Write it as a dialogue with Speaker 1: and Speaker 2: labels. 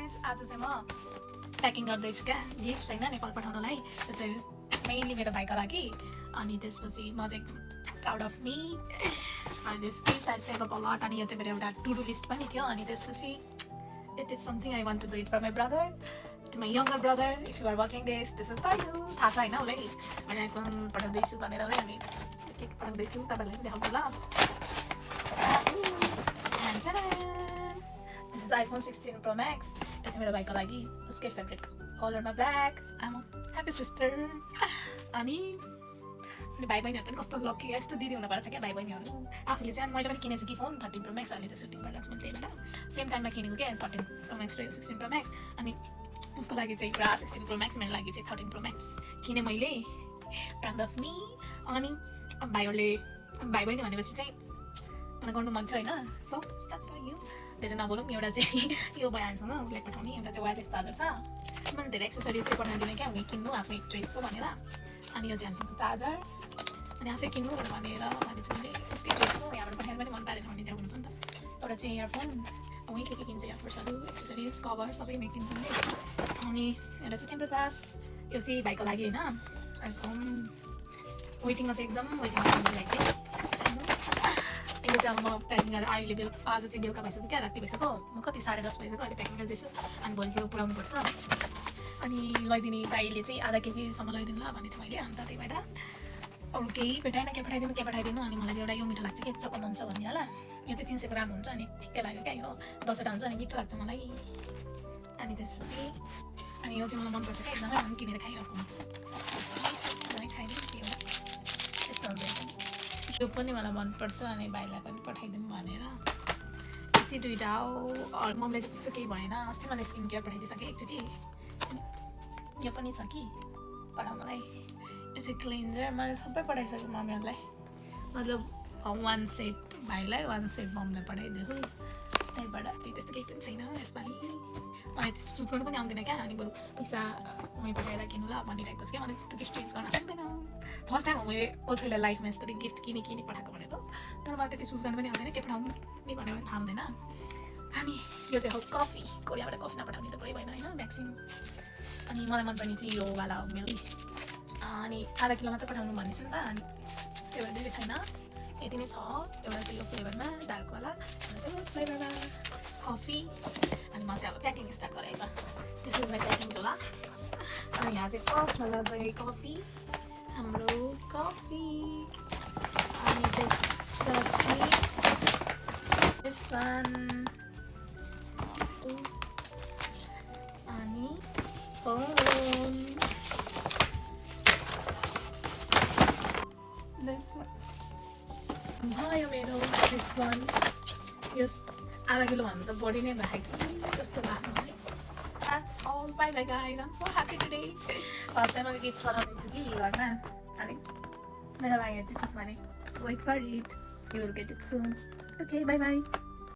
Speaker 1: Guys आज चाहिँ म प्याकिङ गर्दैछु क्या गिफ्ट होइन नेपाल पठाउनलाई त्यो चाहिँ मेनली मेरो भाइको लागि अनि त्यसपछि म चाहिँ प्राउड अफ मी अनि this gift I save up a lot अनि यो चाहिँ मेरो एउटा टु डु लिस्ट पनि थियो अनि त्यसपछि it is something I want to do it for my brother to my younger brother if you are watching this is for you थाहा छ होइन उसलाई मैले आइफोन पठाउँदैछु भनेर नै अनि के पठाउँदैछु तपाईँहरूलाई पनि देखाउँछु ल This is iPhone 16 Pro Max. It's मेरो भाइको लागि उसकै फेभरेट कलरमा ब्ल्याक आम ह्याप्पी सिस्टर अनि भाइ बहिनीहरू पनि कस्तो लकी यस्तो दिदी हुनुपर्छ क्या भाइ बहिनीहरू आफूले चाहिँ मैले पनि किनेछु कि फोन 13 Pro Max अहिले चाहिँ सुटिङ गरिरहेको छु मैले त्यही भएर सेम टाइममा किनेको क्या 13 Pro Max र 16 Pro Max अनि उसको लागि चाहिँ पुरा 16 Pro Max मेरो लागि चाहिँ 13 Pro Max किने मैले प्राउड अफ मी अनि भाइहरूले भाइ बहिनी भनेपछि चाहिँ मलाई गर्नु मन थियो होइन सो द्याट्स फर यु धेरै नबोलौँ एउटा चाहिँ यो भइहाल्छौँ उसलाई पठाउने एउटा चाहिँ वायरलेस चार्जर छ मैले धेरै एक्सेसरिज चाहिँ पठाइदिने क्या उयो किन्नु आफ्नै चोइसको भनेर अनि यो चाहिँ हामीसँग चार्जर अनि आफै किन्नु भनेर भनेपछि मैले उसकै चोइसको यहाँबाट पठाएर पनि मन पारेन भन्ने चाहिँ हुन्छ नि त एउटा चाहिँ इयरफोन उहीँ के किन्छ इयरफोन्सहरू एक्सेसरिज कभर सबै किन्छु अनि एउटा चाहिँ टेम्पर ग्लास यो चाहिँ भाइको लागि होइन आइफोन वेटिङमा चाहिँ एकदम वेटिङमा भाइ चाहिँ यो चाहिँ अब म प्याकिङ गरेर अहिले आज चाहिँ बेलुका भइसक्यो क्या राति भइसक्यो म कति 10:30 बजीको अहिले प्याकिङ गर्दैछु अनि भोलि चाहिँ पुऱ्याउनु पर्छ अनि लैदिने दाइले चाहिँ आधा केजीसम्म लैदिनु ल भन्ने थियो मैले अन्त त्यही भएर अरू केही भेटाएन के पठाइदिनु अनि मलाई चाहिँ एउटा यो मिठो लाग्छ कि चोको मन छ भन्ने होला यो चाहिँ 300 ग्राम हुन्छ अनि ठिक्कै लाग्यो क्या यो 10वटा हुन्छ अनि मिठो लाग्छ मलाई अनि त्यसपछि अनि यो चाहिँ मलाई मनपर्छ क्या एकदमै मन किनेर खाइरहेको हुन्छ एकदमै खाइदिनु यस्तो हुन्छ यो पनि मलाई मनपर्छ अनि भाइलाई पनि पठाइदिउँ भनेर यति दुइटा हो मम्मीले चाहिँ त्यस्तो केही भएन अस्ति मलाई स्किन केयर पठाइदिइसकेँ एकचोटि यो पनि छ कि पठाउनलाई यो चाहिँ क्लिन्जर मैले सबै पठाइसकेँ मम्मीहरूलाई मतलब 1 सेट भाइलाई 1 सेट मम्मीलाई पठाइदिएको त्यहीबाट त्यस्तो केही पनि छैन यसपालि मलाई त्यस्तो चुज गर्नु पनि आउँदैन क्या अनि बरु पैसा उयो पठाएर किन्नु ल भनिरहेको छु क्या मलाई त्यस्तो गिफ्ट चुज गर्न आउँदैन फर्स्ट टाइम मैले कसैलाई लाइफमा यस्तो गिफ्ट किने पठाएको भनेको तर मलाई त्यति चुज गर्नु पनि आउँदैन के पठाउनु नि भनेर थाहा हुँदैन अनि यो चाहिँ हो कफी कोरियाबाट कफी नपठाउने त पुरै भएन होइन म्याक्सिम अनि मलाई मनपर्ने चाहिँ यो वाला हो मिल्क अनि आधा किलो मात्र पठाउनु भन्दैछु नि त अनि त्यो भएर धेरै छैन यति नै छ एउटा चाहिँ यो फ्लेभरमा डार्कवाला एउटा चाहिँ फ्लेभरमा कफी अनि म चाहिँ अब प्याकिङ स्टार्ट गरेँ त दिस इज माई प्याकिङ होला अनि यहाँ चाहिँ फर्स्टमा जाँदै कफी हाम्रो कफी अनि त्यसपछि दिस वान अनि फोन दिस वान भयो मेरो दिस वान यस आधा किलो भन्दा त बढी नै भयो कि जस्तो लाग्नु है that's all bye bye guys I'm so happy today first time मैले गिफ्ट पठाउँदैछु कि घरमा अनि मेरो भाइ हेर्दैछस् भने wait for it you will get it soon okay bye by